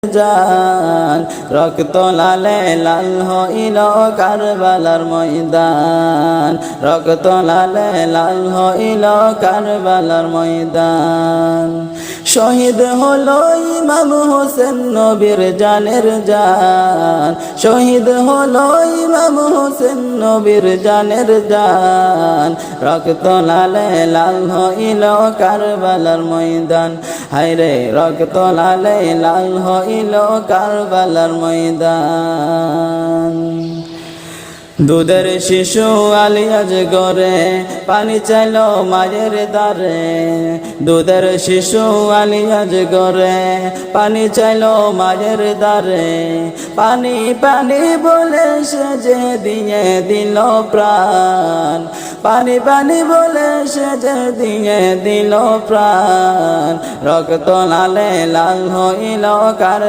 জান রক্ত লালে লাল হইল কারবালার ময়দান, রক্ত লালে লাল হইল কারবালার ময়দান। শহীদ হলো ইমাম হোসেন নবীর জানের জান, শহীদ হলো ইমাম হোসেন নবীর জানের জান, রক্ত লালে লাল হইল কারবালার ময়দান। হায়রে রক্ত লালে লাল হইল কারবালার ময়দান। দুধের শিশু আলী আজ গরে পানি চাইলো মায়ের দ্বারে, দুধের শিশু আলী আজ গরে পানি চাইলো মায়ের দ্বারে। পানি পানি বলে সে যে দিয়ে দিল প্রাণ, পানি পানি বলে সে যে দিয়ে দিল প্রাণ, রক্ত লালে লাল হইল কার